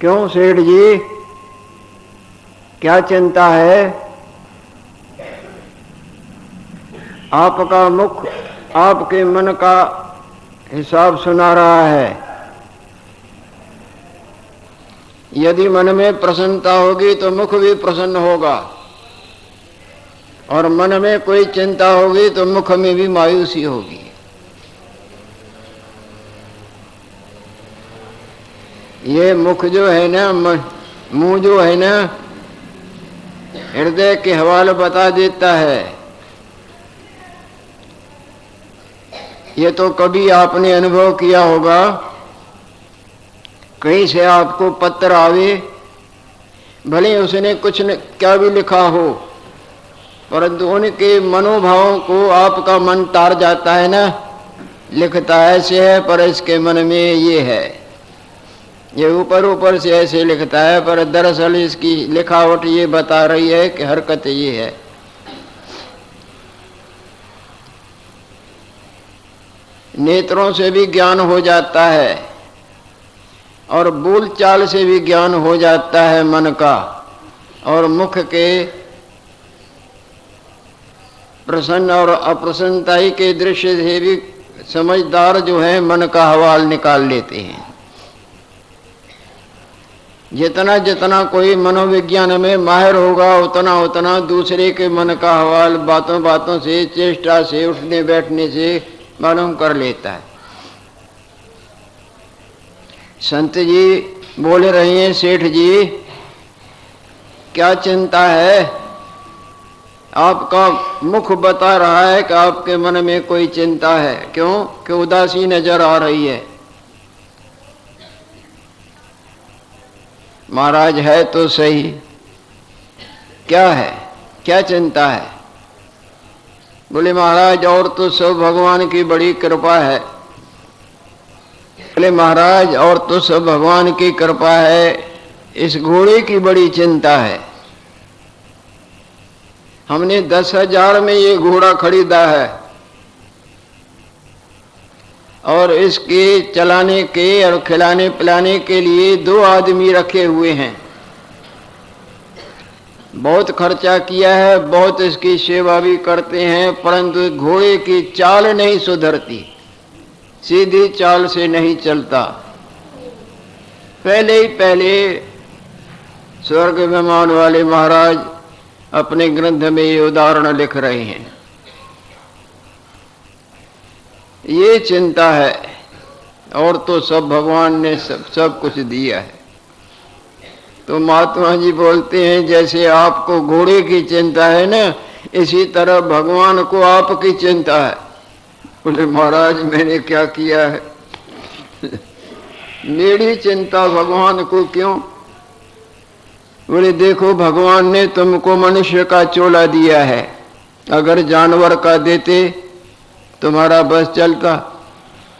क्यों सेठ जी, क्या चिंता है? आपका मुख आपके मन का हिसाब सुना रहा है। यदि मन में प्रसन्नता होगी तो मुख भी प्रसन्न होगा, और मन में कोई चिंता होगी तो मुख में भी मायूसी होगी। ये मुख जो है ना, मुंह जो है ना, हृदय के हवाले बता देता है। ये तो कभी आपने अनुभव किया होगा, कहीं से आपको पत्र आवे, भले उसने कुछ न क्या भी लिखा हो, परंतु उनके मनोभावों को आपका मन तार जाता है ना। लिखता ऐसे है पर इसके मन में ये है, ये ऊपर ऊपर से ऐसे लिखता है पर दरअसल इसकी लिखावट ये बता रही है कि हरकत ये है। नेत्रों से भी ज्ञान हो जाता है और बोलचाल से भी ज्ञान हो जाता है मन का, और मुख के प्रसन्न और अप्रसन्नता के दृश्य से भी समझदार जो है मन का हवाल निकाल लेते हैं। जितना जितना कोई मनोविज्ञान में माहिर होगा उतना उतना दूसरे के मन का हवाल बातों बातों से, चेष्टा से, उठने बैठने से मालूम कर लेता है। संत जी बोल रहे हैं, सेठ जी क्या चिंता है? आपका मुख बता रहा है कि आपके मन में कोई चिंता है। क्यों? कि उदासी नजर आ रही है। महाराज है तो सही, क्या है, क्या चिंता है? बोले महाराज और तो सब भगवान की बड़ी कृपा है। बोले महाराज और तो सब भगवान की कृपा है, इस घोड़े की बड़ी चिंता है। हमने 10,000 में ये घोड़ा खरीदा है और इसके चलाने के और खिलाने पिलाने के लिए 2 आदमी रखे हुए हैं। बहुत खर्चा किया है, बहुत इसकी सेवा भी करते हैं, परंतु घोड़े की चाल नहीं सुधरती, सीधी चाल से नहीं चलता। पहले ही पहले स्वर्ग विमान वाले महाराज अपने ग्रंथ में ये उदाहरण लिख रहे हैं। ये चिंता है, और तो सब भगवान ने सब कुछ दिया है। तो महात्मा जी बोलते हैं जैसे आपको घोड़े की चिंता है ना, इसी तरह भगवान को आपकी चिंता है। बोले महाराज मैंने क्या किया है? मेरी चिंता भगवान को क्यों? बोले देखो भगवान ने तुमको मनुष्य का चोला दिया है, अगर जानवर का देते तुम्हारा बस चलता?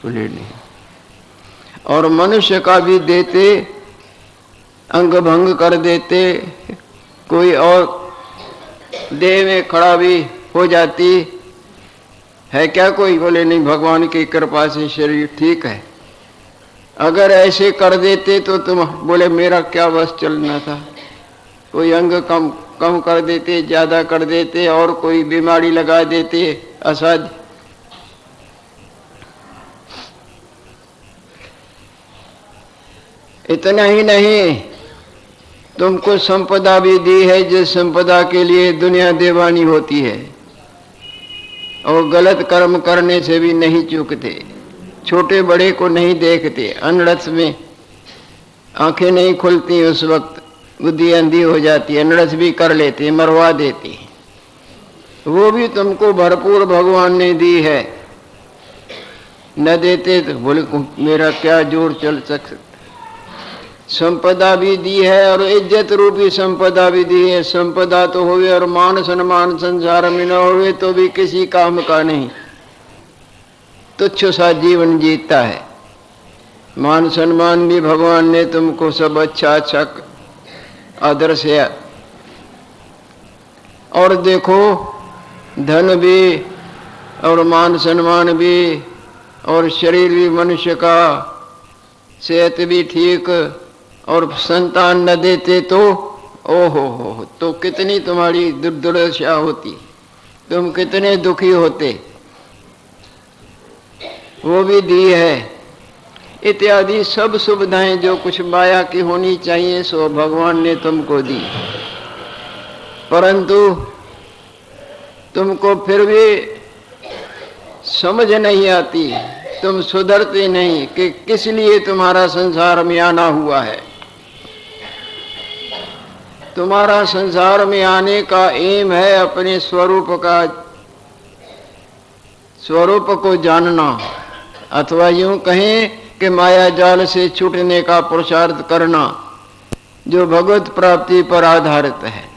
बोले नहीं। और मनुष्य का भी देते, अंग भंग कर देते, कोई और देह में खड़ा भी हो जाती है क्या कोई? बोले नहीं, भगवान की कृपा से शरीर ठीक है। अगर ऐसे कर देते तो तुम, बोले मेरा क्या बस चलना था? कोई अंग कम कर देते, ज्यादा कर देते, और कोई बीमारी लगा देते, असाध्य। इतना ही नहीं, तुमको संपदा भी दी है, जिस संपदा के लिए दुनिया दीवानी होती है, और गलत कर्म करने से भी नहीं चूकते, छोटे बड़े को नहीं देखते, अनड़स में आंखें नहीं खुलती, उस वक्त बुद्धि अंधी हो जाती है, अनड़स भी कर लेते, मरवा देती। वो भी तुमको भरपूर भगवान ने दी है। न देते तो बोले मेरा क्या जोर चल सकता। संपदा भी दी है और इज्जत रूपी संपदा भी दी है। संपदा तो होवे और मान सम्मान संसार में न होवे तो भी किसी काम का नहीं, तुच्छ सा जीवन जीता है। मान सम्मान भी भगवान ने तुमको सब अच्छा अच्छा आदर से, और देखो धन भी और मान सम्मान भी और शरीर भी मनुष्य का, सेहत भी ठीक और संतान न देते तो ओहो हो, तो कितनी तुम्हारी दुर्दशा होती, तुम कितने दुखी होते। वो भी दी है। इत्यादि सब सुविधाएं जो कुछ माया की होनी चाहिए सो भगवान ने तुमको दी, परंतु तुमको फिर भी समझ नहीं आती, तुम सुधरते नहीं कि किस लिए तुम्हारा संसार में आना हुआ है। तुम्हारा संसार में आने का एम है अपने स्वरूप को जानना, अथवा यूं कहें कि माया जाल से छूटने का पुरुषार्थ करना, जो भगवत प्राप्ति पर आधारित है।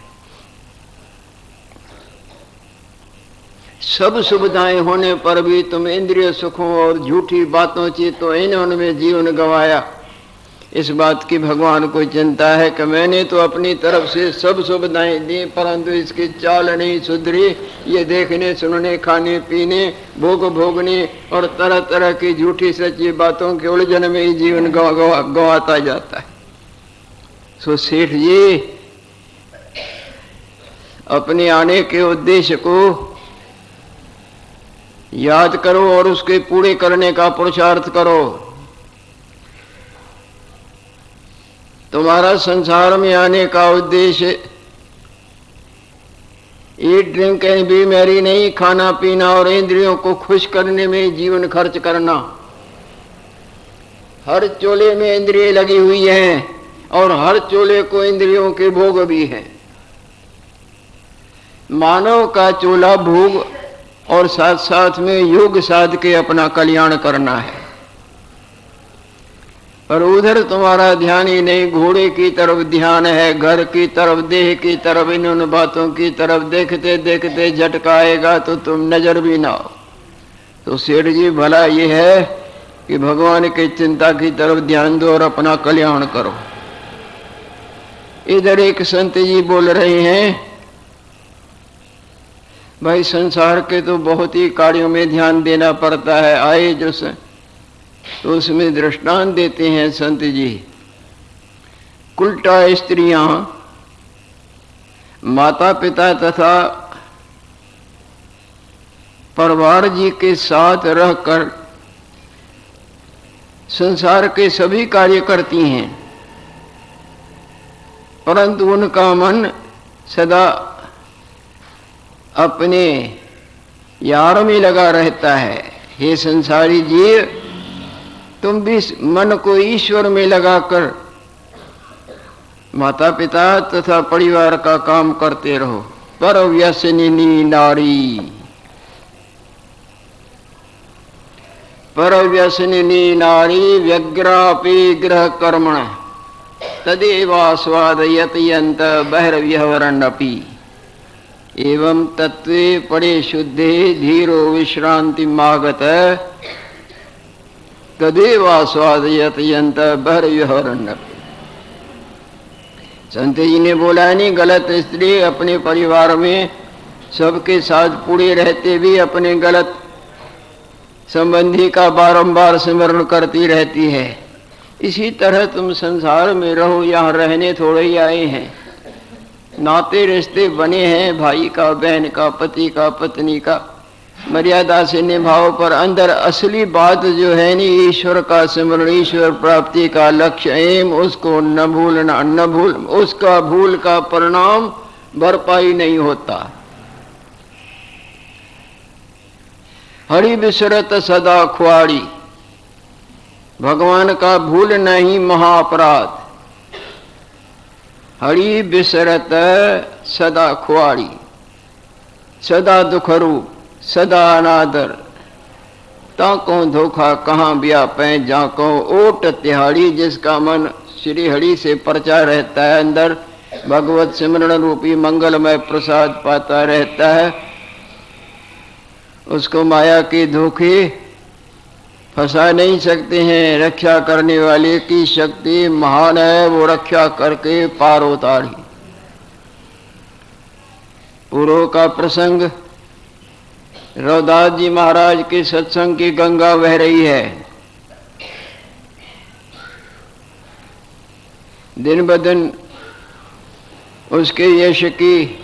सब सुविधाएं होने पर भी तुम इंद्रिय सुखों और झूठी बातों चीतों इन्होंने जीवन गंवाया। इस बात की भगवान को चिंता है कि मैंने तो अपनी तरफ से सब सुविधाएं दी, परंतु इसकी चाल नहीं सुधरी। ये देखने सुनने खाने पीने भोग भोगने और तरह तरह की झूठी सच्ची बातों के उलझन में ही जीवन गंवाता जाता है। सो सेठ जी, अपने आने के उद्देश्य को याद करो और उसके पूरे करने का पुरुषार्थ करो। तुम्हारा संसार में आने का उद्देश्य eat drink and B Mary नहीं, खाना पीना और इंद्रियों को खुश करने में जीवन खर्च करना। हर चोले में इंद्रिय लगी हुई हैं और हर चोले को इंद्रियों के भोग भी हैं। मानव का चोला भोग और साथ साथ में योग साध के अपना कल्याण करना है, पर उधर तुम्हारा ध्यान ही नहीं। घोड़े की तरफ ध्यान है, घर की तरफ, देह की तरफ, इन बातों की तरफ देखते देखते झटका आएगा तो तुम नजर भी ना हो। तो सेठ जी, भला ये है कि भगवान की चिंता की तरफ ध्यान दो और अपना कल्याण करो। इधर एक संत जी बोल रहे हैं, भाई संसार के तो बहुत ही कार्यों में ध्यान देना पड़ता है। आए जो तो उसमें दृष्टांत देते हैं संत जी। कुलटा स्त्रियां माता पिता तथा परिवार जी के साथ रहकर संसार के सभी कार्य करती हैं, परंतु उनका मन सदा अपने यार में लगा रहता है। हे संसारी जीव, तुम भी मन को ईश्वर में लगाकर माता पिता तथा परिवार का काम करते रहो। परव्यसनिनी नारी, परव्यसनिनी नारी व्यग्रापि गृह कर्मण तदेवास्वादयत्यंत बहिर्व्यवरन्नपि एवं तत्वे पड़े शुद्धे धीरो विश्रांति मागत तदेवास्वादयत्यंत बहिर्व्यवरन्नपि। संत जी ने बोला, नहीं गलत स्त्री अपने परिवार में सबके साथ पूरे रहते भी अपने गलत संबंधी का बारंबार स्मरण करती रहती है। इसी तरह तुम संसार में रहो, यहाँ रहने थोड़े ही आए हैं। नाते रिश्ते बने हैं, भाई का, बहन का, पति का, पत्नी का, मर्यादा से निभाओ, पर अंदर असली बात जो है नी ईश्वर का स्मरण, ईश्वर प्राप्ति का लक्ष्य एम, उसको न भूलना, न भूल, उसका भूल का परिणाम भरपाई नहीं होता। हरि बिसरत सदा खुआड़ी, भगवान का भूलना ही महाअपराध। हरि बिसरत सदा खुआड़ी, सदा दुखरूप, सदा अनादर, ताको धोखा कहाँ ब्या पै जाको ओट तिहाड़ी। जिसका मन श्री हरि से परचा रहता है, अंदर भगवत सिमरण रूपी मंगलमय प्रसाद पाता रहता है, उसको माया के धोखे फंसा नहीं सकते हैं। रक्षा करने वाले की शक्ति महान है, वो रक्षा करके पार उतारी। पूर्व का प्रसंग, रघुदास जी महाराज के सत्संग की गंगा बह रही है। दिन ब दिन उसके यश की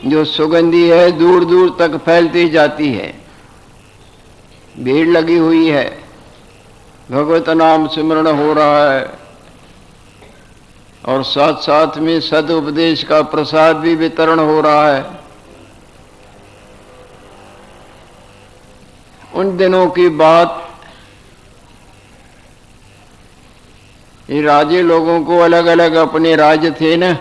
जो सुगंधी है दूर दूर तक फैलती जाती है। भीड़ लगी हुई है, भगवत नाम सिमरण हो रहा है और साथ साथ में सदुपदेश का प्रसाद भी वितरण हो रहा है। उन दिनों की बात, ये राजे लोगों को अलग अलग अपने राज्य थे ना।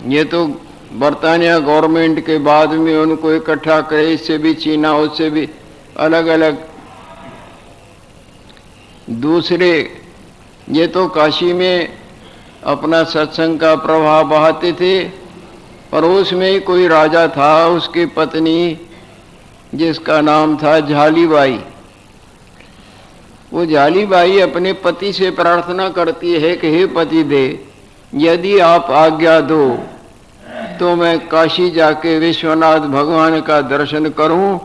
ये तो बरतानिया गवर्नमेंट के बाद में उनको इकट्ठा करे, इससे भी छीना उससे भी अलग अलग दूसरे। ये तो काशी में अपना सत्संग का प्रभाव बहाते थे, पर उसमें ही कोई राजा था, उसकी पत्नी जिसका नाम था झालीबाई। वो झालीबाई अपने पति से प्रार्थना करती है कि हे पति दे, यदि आप आज्ञा दो तो मैं काशी जाके विश्वनाथ भगवान का दर्शन करूं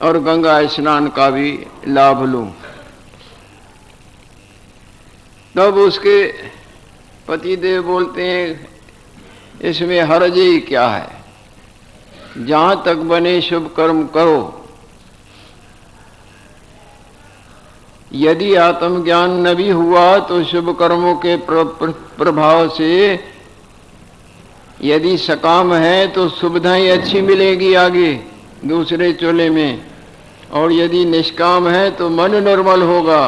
और गंगा स्नान का भी लाभ लूं। तब उसके पतिदेव बोलते हैं, इसमें हर्ज ही क्या है, जहां तक बने शुभ कर्म करो। यदि आत्मज्ञान न भी हुआ तो शुभ कर्मों के प्रभाव से यदि सकाम है तो सुविधाएं अच्छी मिलेगी आगे दूसरे चोले में, और यदि निष्काम है तो मन निर्मल होगा।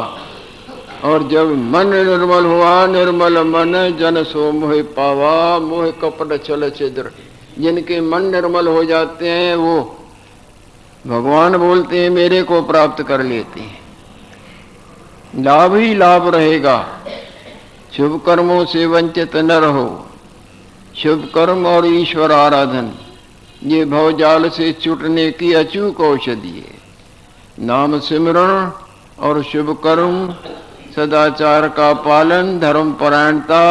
और जब मन निर्मल हुआ, निर्मल मन जन सो मोह पावा, मोह कपट छल छिद्र। जिनके मन निर्मल हो जाते हैं वो भगवान बोलते हैं मेरे को प्राप्त कर लेते हैं। लाभ ही लाभ रहेगा, शुभ कर्मों से वंचित न रहो। शुभ कर्म और ईश्वर आराधन ये भवजाल से छूटने की अचूक औषधि है। नाम सिमरण और शुभ कर्म, सदाचार का पालन, धर्म परायणता,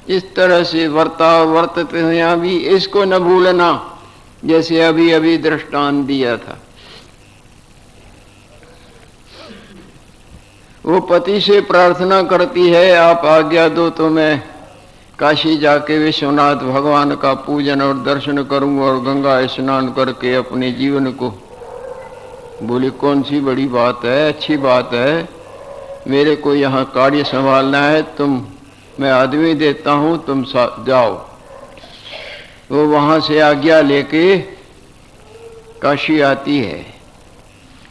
इस तरह से वर्तते हैं भी, इसको न भूलना। जैसे अभी अभी दृष्टांत दिया था, वो पति से प्रार्थना करती है आप आज्ञा दो तो मैं काशी जाके विश्वनाथ भगवान का पूजन और दर्शन करूं और गंगा स्नान करके अपने जीवन को। बोली कौन सी बड़ी बात है, अच्छी बात है, मेरे को यहाँ कार्य संभालना है, मैं आदमी देता हूँ, तुम जाओ। वो वहाँ से आज्ञा लेके काशी आती है।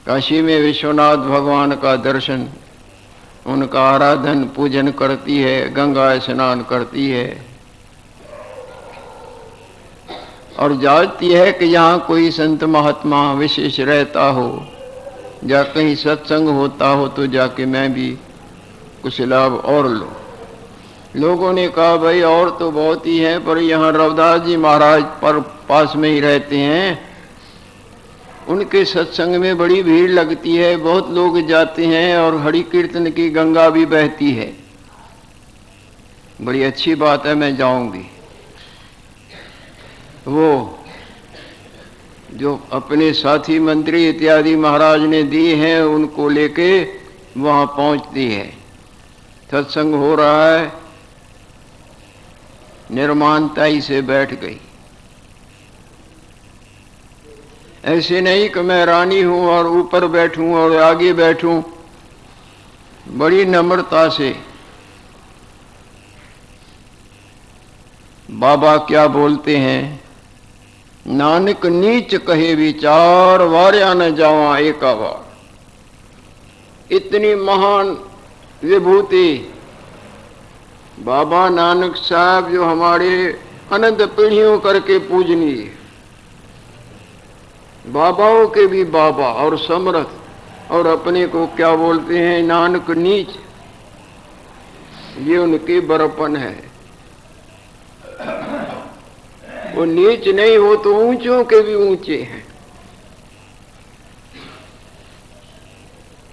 काशी में विश्वनाथ भगवान का दर्शन, उनका आराधन पूजन करती है, गंगा स्नान करती है और जानती है कि यहाँ कोई संत महात्मा विशेष रहता हो, या कहीं सत्संग होता हो तो जाके मैं भी कुछ लाभ और लो। लोगों ने कहा भाई और तो बहुत ही है, पर यहाँ रविदास जी महाराज पर पास में ही रहते हैं, उनके सत्संग में बड़ी भीड़ लगती है, बहुत लोग जाते हैं और हरि कीर्तन की गंगा भी बहती है। बड़ी अच्छी बात है, मैं जाऊंगी। वो जो अपने साथी मंत्री इत्यादि महाराज ने दिए हैं उनको लेके वहां पहुंचती है। सत्संग हो रहा है, निर्मानताई से बैठ गई। ऐसे नहीं कि मैं रानी हूं और ऊपर बैठूं और आगे बैठूं, बड़ी नम्रता से। बाबा क्या बोलते हैं, नानक नीच कहे विचार, वार्या न जावा एका बार। इतनी महान विभूति बाबा नानक साहब जो हमारे अनंत पीढ़ियों करके पूजनीय, बाबाओं के भी बाबा और समर्थ, और अपने को क्या बोलते हैं नानक नीच। ये उनकी बड़प्पन है। वो नीच नहीं, हो तो ऊंचों के भी ऊंचे हैं।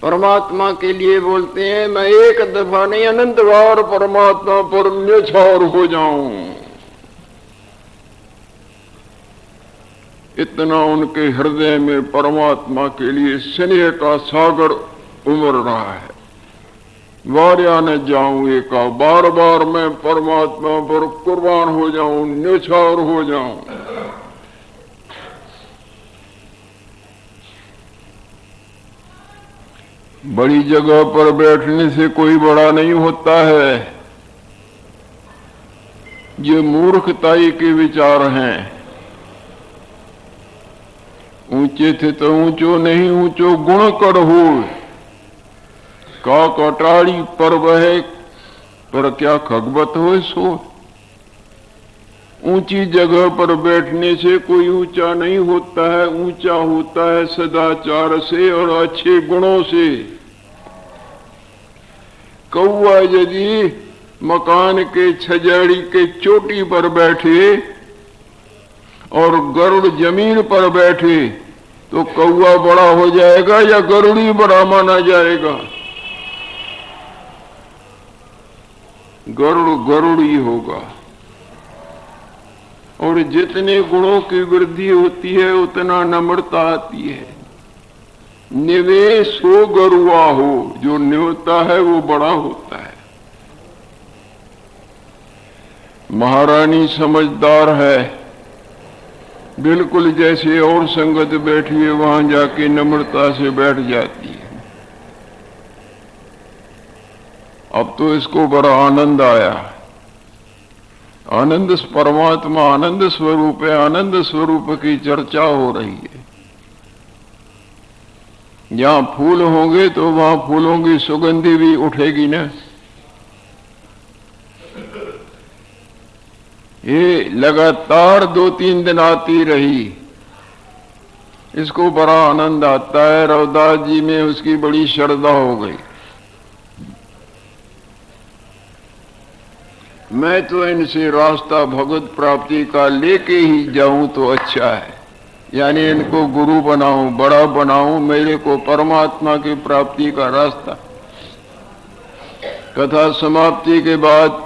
परमात्मा के लिए बोलते हैं मैं एक दफा नहीं अनंत बार परमात्मा पर न्यौछावर हो जाऊं। इतना उनके हृदय में परमात्मा के लिए स्नेह का सागर उमड़ रहा है। वार्या न जाऊं एका, बार बार मैं परमात्मा पर कुर्बान हो जाऊं, न्यौछावर हो जाऊं। बड़ी जगह पर बैठने से कोई बड़ा नहीं होता है। ये मूर्खताई के विचार हैं। ऊंचे थे तो ऊंचो नहीं, ऊंचो गुण कर हो। का कटाड़ी पर वह पर क्या खगबत हो सो। ऊंची जगह पर बैठने से कोई ऊंचा नहीं होता है। ऊंचा होता है सदाचार से और अच्छे गुणों से। कौआ यदि मकान के छजड़ी के चोटी पर बैठे और गरुड़ जमीन पर बैठे तो कौआ बड़ा हो जाएगा या गरुड़ी बड़ा माना जाएगा? गरुड़ गरुड़ी होगा। और जितने गुणों की वृद्धि होती है उतना नम्रता आती है। निवेश हो गरुआ हो, जो न्योता है वो बड़ा होता है। महारानी समझदार है, बिल्कुल जैसे और संगत बैठी है वहां जाके नम्रता से बैठ जाती है। अब तो इसको बड़ा आनंद आया। आनंद परमात्मा आनंद स्वरूप है, आनंद स्वरूप की चर्चा हो रही है। जहां फूल होंगे तो वहां फूलों की सुगंधी भी उठेगी ना। ये लगातार 2-3 दिन आती रही, इसको बड़ा आनंद आता है। रविदास जी में उसकी बड़ी श्रद्धा हो गई। मैं तो इनसे रास्ता भगवत प्राप्ति का लेके ही जाऊं तो अच्छा है, यानी इनको गुरु बनाऊं, बड़ा बनाऊं, मेरे को परमात्मा की प्राप्ति का रास्ता। कथा समाप्ति के बाद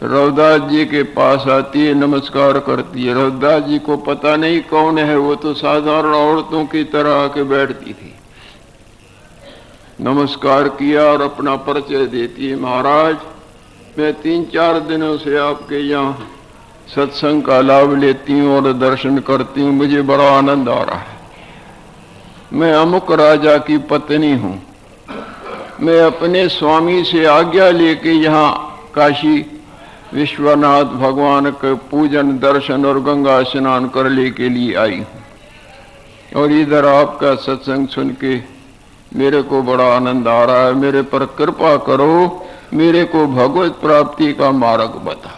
रविदास जी के पास आती है, नमस्कार करती है। रविदास जी को पता नहीं कौन है, वो तो साधारण औरतों की तरह आके बैठती थी। नमस्कार किया और अपना परिचय देती है। महाराज, मैं 3-4 दिनों से आपके यहाँ सत्संग का लाभ लेती हूँ और दर्शन करती हूँ, मुझे बड़ा आनंद आ रहा है। मैं अमुक राजा की पत्नी हूँ। मैं अपने स्वामी से आज्ञा लेके यहाँ काशी विश्वनाथ भगवान के पूजन, दर्शन और गंगा स्नान करने के लिए आई हूँ और इधर आपका सत्संग सुन के मेरे को बड़ा आनंद आ रहा है। मेरे पर कृपा करो, मेरे को भगवत प्राप्ति का मार्ग बता।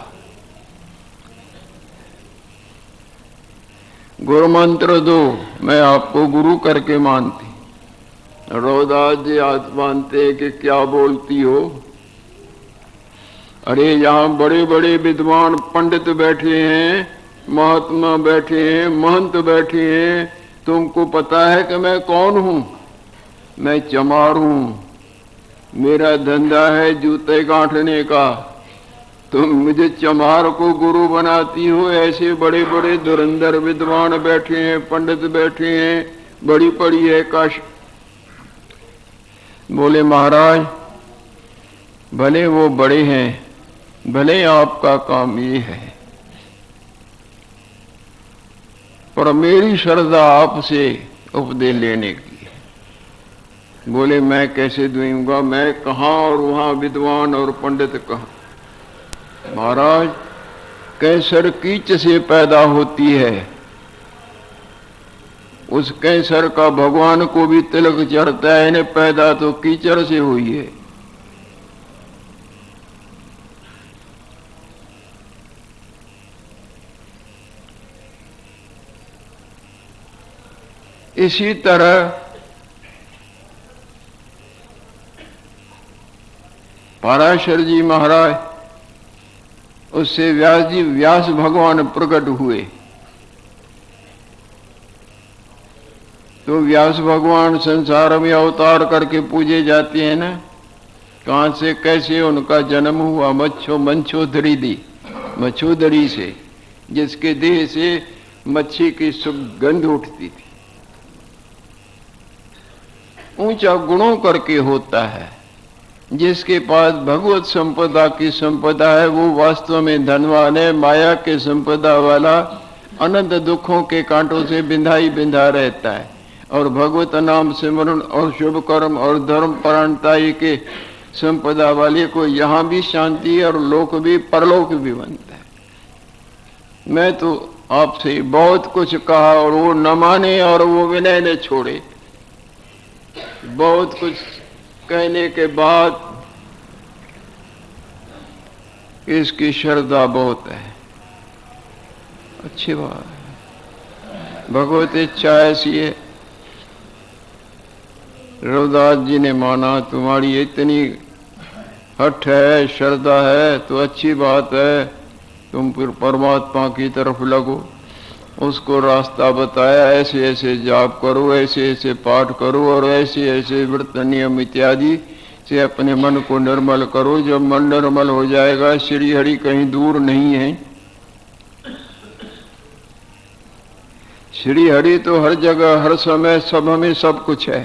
गुरु मंत्र दो, मैं आपको गुरु करके मानती। रविदास जी आज मानते हैं कि क्या बोलती हो। अरे यहाँ बड़े बड़े विद्वान पंडित बैठे हैं, महात्मा बैठे हैं, महंत बैठे हैं। तुमको पता है कि मैं कौन हूँ? मैं चमार हूँ। मेरा धंधा है जूते गांठने का। तुम मुझे चमार को गुरु बनाती हो? ऐसे बड़े बड़े धुरंधर विद्वान बैठे हैं, पंडित बैठे हैं, बड़ी पड़ी है काश। बोले महाराज, भले वो बड़े हैं, भले आपका काम ये है, पर मेरी श्रद्धा आपसे उपदेश लेने की। बोले मैं कैसे दूंगा, मैं कहाँ और वहां विद्वान और पंडित कहाँ। महाराज, कैंसर कीच से पैदा होती है, उस कैंसर का भगवान को भी तिलक चढ़ता है। इन्हें पैदा तो कीचड़ से हुई है। इसी तरह पराशर जी महाराज, उससे व्यास भगवान प्रकट हुए। तो व्यास भगवान संसार में अवतार करके पूजे जाते हैं ना। कहाँ से कैसे उनका जन्म हुआ? मच्छोदरी से, जिसके देह से मच्छी की सुगंध उठती थी। ऊंचा गुणों करके होता है। जिसके पास भगवत संपदा की संपदा है वो वास्तव में धनवान है। माया के संपदा वाला अनंत दुखों के कांटों से बिंधा बिंधा रहता है। और भगवत नाम सिमरण और शुभ कर्म और धर्म परायणताई के संपदा वाले को यहाँ भी शांति और लोक भी परलोक भी बनता है। मैं तो आपसे बहुत कुछ कहा और वो न माने और वो विनय ने छोड़े। बहुत कुछ कहने के बाद इसकी श्रद्धा बहुत है। अच्छी बात है। भगवत इच्छा ऐसी है। रविदास जी ने माना तुम्हारी इतनी हठ है, श्रद्धा है तो अच्छी बात है, तुम फिर परमात्मा की तरफ लगो। उसको रास्ता बताया, ऐसे ऐसे जाप करो, ऐसे ऐसे पाठ करो और ऐसे ऐसे व्रत नियम इत्यादि से अपने मन को निर्मल करो। जब मन निर्मल हो जाएगा, श्री हरि कहीं दूर नहीं है। श्री हरि तो हर जगह हर समय सब में सब कुछ है।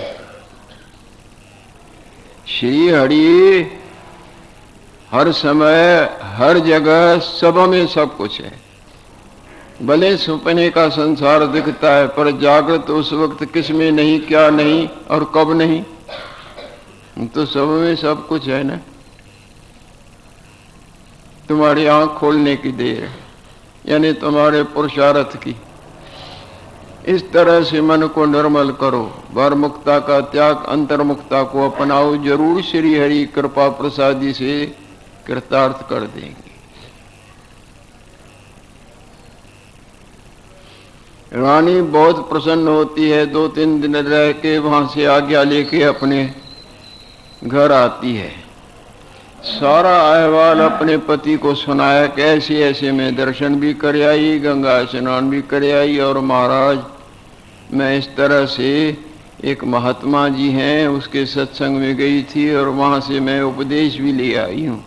श्री हरि हर समय हर जगह सब में सब कुछ है। भले सपने का संसार दिखता है पर जागृत उस वक्त किस में नहीं, क्या नहीं और कब नहीं, तो सब में सब कुछ है ना। तुम्हारी आंख खोलने की देर है, यानी तुम्हारे पुरुषार्थ की। इस तरह से मन को निर्मल करो। बाहरमुखता का त्याग, अंतर्मुखता को अपनाओ। जरूर श्री हरि कृपा प्रसादी से कृतार्थ कर देंगे। रानी बहुत प्रसन्न होती है। 2-3 दिन रह के वहां से आज्ञा लेके अपने घर आती है। सारा अहवाल अपने पति को सुनाया कि ऐसे ऐसे मैं दर्शन भी कर आई, गंगा स्नान भी कर आई, और महाराज मैं इस तरह से एक महात्मा जी हैं उसके सत्संग में गई थी और वहाँ से मैं उपदेश भी ले आई हूँ।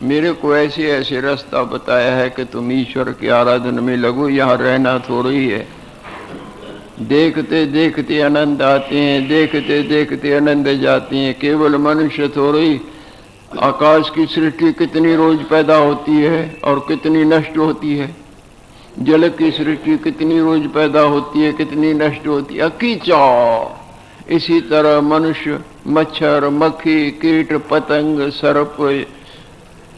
मेरे को ऐसे ऐसे रास्ता बताया है कि तुम ईश्वर के आराधन में लगो, यहाँ रहना थोड़ी है। देखते देखते आनंद आते हैं, देखते देखते आनंद जाते हैं। केवल मनुष्य थोड़ी, आकाश की सृष्टि कितनी रोज पैदा होती है और कितनी नष्ट होती है। जल की सृष्टि कितनी रोज पैदा होती है, कितनी नष्ट होती है। अकीचा इसी तरह मनुष्य, मच्छर, मक्खी, कीट, पतंग, सर्प,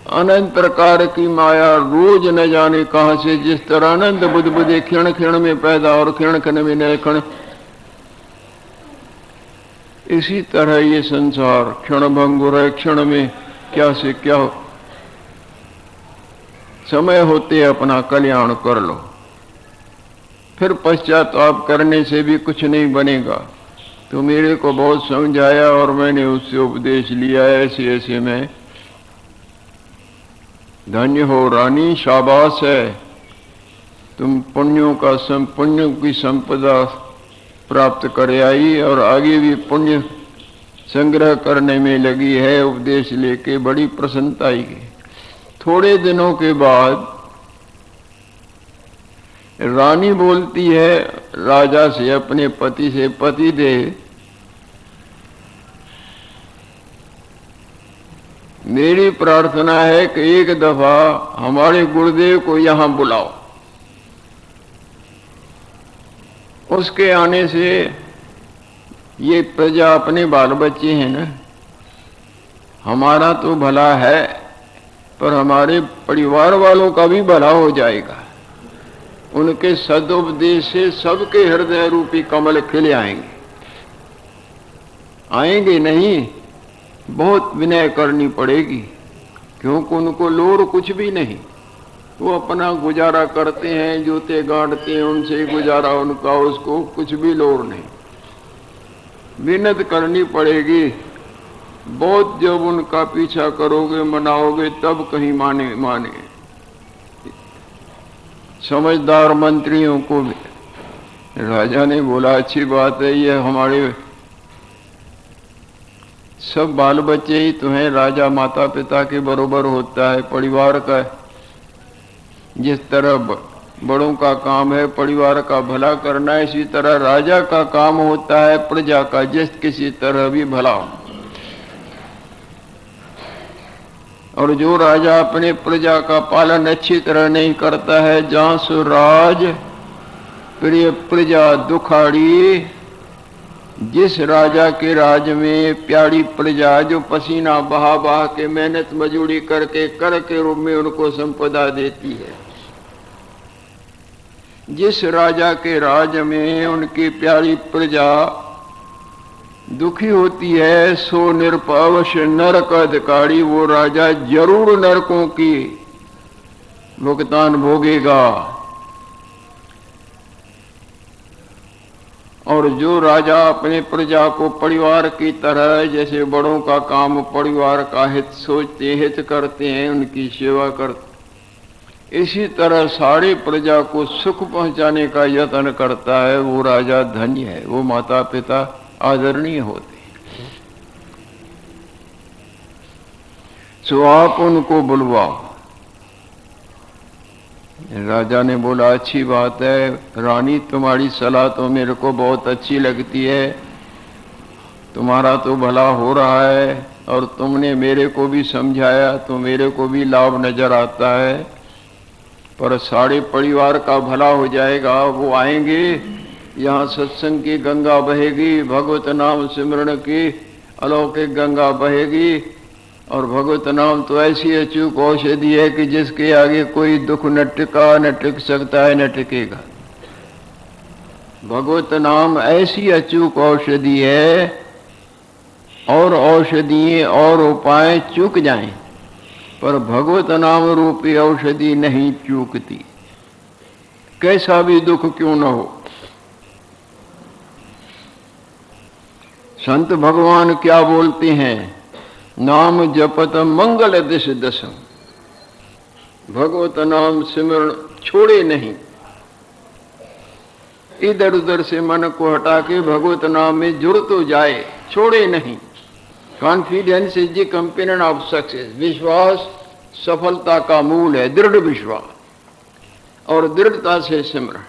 अनंत प्रकार की माया रोज न जाने कहां से जिस तरह आनंद बुदबुदे क्षण क्षण में पैदा और क्षण क्षण में नए क्षण, इसी तरह ये संसार क्षण भंगुर है। क्षण में क्या से क्या हो। समय होते अपना कल्याण कर लो, फिर पश्चाताप करने से भी कुछ नहीं बनेगा। तो मेरे को बहुत समझाया और मैंने उससे उपदेश लिया। ऐसे ऐसे में धन्य हो रानी, शाबाश है, तुम पुण्यों का पुण्यों की संपदा प्राप्त कर आई और आगे भी पुण्य संग्रह करने में लगी है। उपदेश लेके बड़ी प्रसन्नता आई। थोड़े दिनों के बाद रानी बोलती है राजा से, अपने पति से, पति देव मेरी प्रार्थना है कि एक दफा हमारे गुरुदेव को यहां बुलाओ। उसके आने से ये प्रजा अपने बाल बच्चे हैं ना, हमारा तो भला है पर हमारे परिवार वालों का भी भला हो जाएगा। उनके सदुपदेश से सबके हृदय रूपी कमल खिले आएंगे। आएंगे नहीं, बहुत विनय करनी पड़ेगी, क्योंकि उनको लोर कुछ भी नहीं। वो अपना गुजारा करते हैं, जूते गाड़ते हैं, उनसे गुजारा उनका, उसको कुछ भी लोर नहीं। मेहनत करनी पड़ेगी बहुत। जब उनका पीछा करोगे, मनाओगे, तब कहीं माने। समझदार मंत्रियों को राजा ने बोला अच्छी बात है, ये हमारे सब बाल बच्चे ही तो हैं। राजा माता पिता के बरोबर होता है। परिवार का जिस तरह बड़ों का काम है परिवार का भला करना, इसी तरह राजा का काम होता है प्रजा का जिस किसी तरह भी भला हो। और जो राजा अपने प्रजा का पालन अच्छी तरह नहीं करता है, जहां सुराज प्रिय प्रजा दुखाड़ी, जिस राजा के राज में प्यारी प्रजा जो पसीना बहा बहा के मेहनत मजदूरी करके कर के रूप में उनको संपदा देती है, जिस राजा के राज में उनकी प्यारी प्रजा दुखी होती है, सो निरपवश नरक अधिकारी, वो राजा जरूर नरकों की भुगतान भोगेगा। और जो राजा अपने प्रजा को परिवार की तरह, जैसे बड़ों का काम परिवार का हित सोचते, हित करते हैं, उनकी सेवा करते, इसी तरह सारे प्रजा को सुख पहुंचाने का यत्न करता है, वो राजा धन्य है, वो माता पिता आदरणीय होते हैं। सो आप उनको बुलवाओ। राजा ने बोला, अच्छी बात है रानी, तुम्हारी सलाह तो मेरे को बहुत अच्छी लगती है, तुम्हारा तो भला हो रहा है और तुमने मेरे को भी समझाया तो मेरे को भी लाभ नजर आता है, पर सारे परिवार का भला हो जाएगा। वो आएंगे, यहाँ सत्संग की गंगा बहेगी, भगवत नाम सिमरण की अलौकिक गंगा बहेगी, और भगवत नाम तो ऐसी अचूक औषधि है कि जिसके आगे कोई दुख न टिका, न टिक सकता है, न टिकेगा। भगवत नाम ऐसी अचूक औषधि है, और औषधि और उपाय चूक जाएं, पर भगवत नाम रूपी औषधि नहीं चूकती, कैसा भी दुख क्यों न हो। संत भगवान क्या बोलते हैं, नाम जपत मंगल दिश दशम, भगवत नाम सिमरण छोड़े नहीं, इधर उधर से मन को हटा के भगवत नाम में जुड़ तो जाए, छोड़े नहीं। Confidence is the companion of success, विश्वास सफलता का मूल है, दृढ़ विश्वास, और दृढ़ता से सिमरण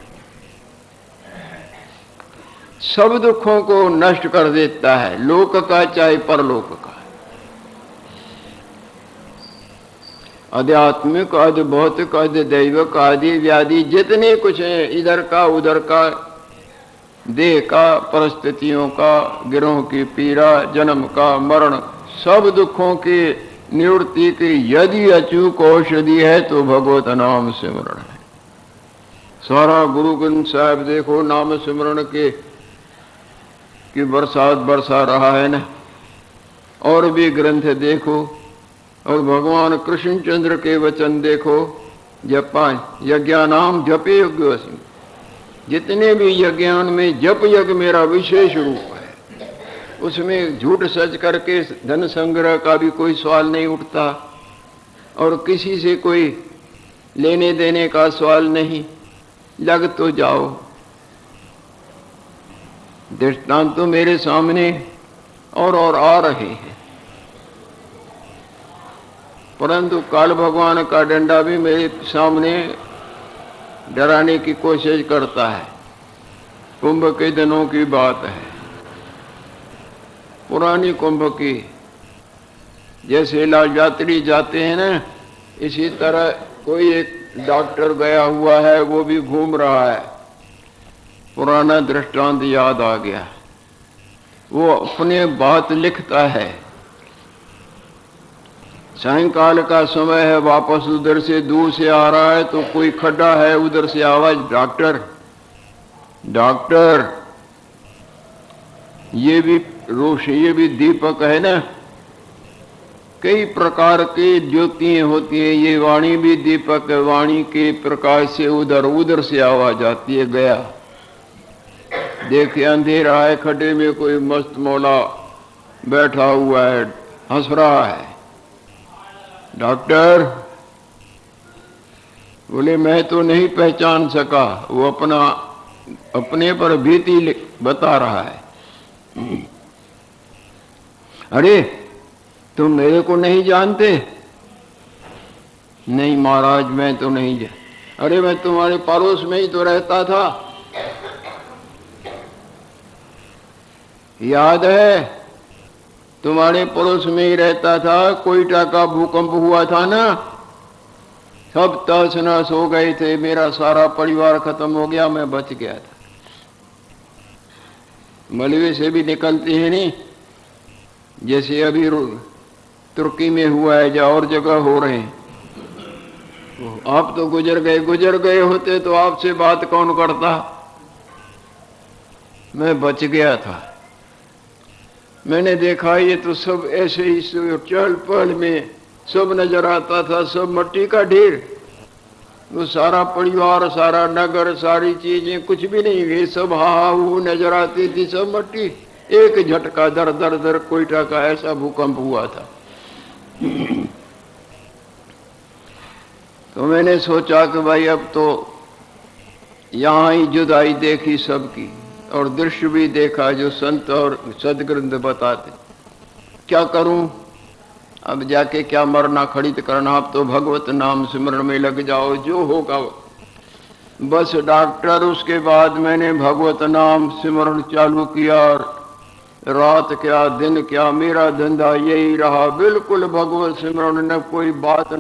सब दुखों को नष्ट कर देता है, लोक का चाहे परलोक का। आध्यात्मिक, आदि भौतिक, आदि दैविक, आदि व्याधि जितने कुछ हैं, इधर का उधर का, देह का, परिस्थितियों का, गिरोह की पीड़ा, जन्म का, मरण, सब दुखों की निवृत्ति की यदि अचूक औषधि है तो भगवत नाम सिमरण है। सारा गुरु ग्रंथ साहब देखो नाम सिमरण की बरसात बरसा रहा है ना, और भी ग्रंथ देखो, और भगवान कृष्णचंद्र के वचन देखो, जपा यज्ञानाम जपे यज्ञ, जितने भी यज्ञान में जप यज्ञ मेरा विशेष रूप है, उसमें झूठ सच करके धन संग्रह का भी कोई सवाल नहीं उठता, और किसी से कोई लेने देने का सवाल नहीं, लग तो जाओ। दृष्टांत तो मेरे सामने और आ रहे हैं, परंतु काल भगवान का डंडा भी मेरे सामने डराने की कोशिश करता है। कुंभ के दिनों की बात है, पुरानी कुंभ की, जैसे लाल यात्री जाते हैं ना, इसी तरह कोई एक डॉक्टर गया हुआ है, वो भी घूम रहा है। पुराना दृष्टांत याद आ गया, वो अपने बात लिखता है। सायंकाल का समय है, वापस उधर से दूर से आ रहा है तो कोई खड्डा है, उधर से आवाज, डॉक्टर डॉक्टर, ये भी रोशनी, ये भी दीपक है ना, कई प्रकार की ज्योतियां होती हैं, ये वाणी भी दीपक है, वाणी के प्रकाश से उधर उधर से आवाज आती है। गया, देखे अंधेरा है, खड्डे में कोई मस्त मौला बैठा हुआ है, हंस रहा है। डॉक्टर बोले मैं तो नहीं पहचान सका, वो अपने पर भीति बता रहा है। अरे तुम मेरे को नहीं जानते? नहीं महाराज मैं तो नहीं जानता। अरे मैं तुम्हारे पड़ोस में ही तो रहता था, याद है? तुम्हारे पड़ोस में ही रहता था, कोयटा का भूकंप हुआ था ना, सब तहस नहस हो गए थे, मेरा सारा परिवार खत्म हो गया, मैं बच गया था। मलबे से भी निकलते हैं नहीं, जैसे अभी तुर्की में हुआ है या और जगह हो रहे हैं। आप तो गुजर गए होते तो आपसे बात कौन करता। मैं बच गया था। मैंने देखा ये तो सब ऐसे ही चहल पहल में सब नजर आता था, सब मट्टी का ढेर। वो सारा परिवार, सारा नगर, सारी चीजें कुछ भी नहीं, ये सब हा हू नजर आती थी, सब मट्टी। एक झटका दर दर दर कोयटा का ऐसा भूकंप हुआ था। तो मैंने सोचा कि भाई अब तो यहाँ ही जुदाई देखी सबकी, और दृश्य भी देखा जो संत और सदग्रंथ बताते। क्या करूं अब जाके, क्या मरना खड़ित करना, अब तो भगवत नाम सिमरण में लग जाओ, जो होगा बस डॉक्टर। उसके बाद मैंने भगवत नाम सिमरण चालू किया, रात क्या दिन क्या मेरा धंधा यही रहा, बिल्कुल भगवत सिमरण, न कोई बात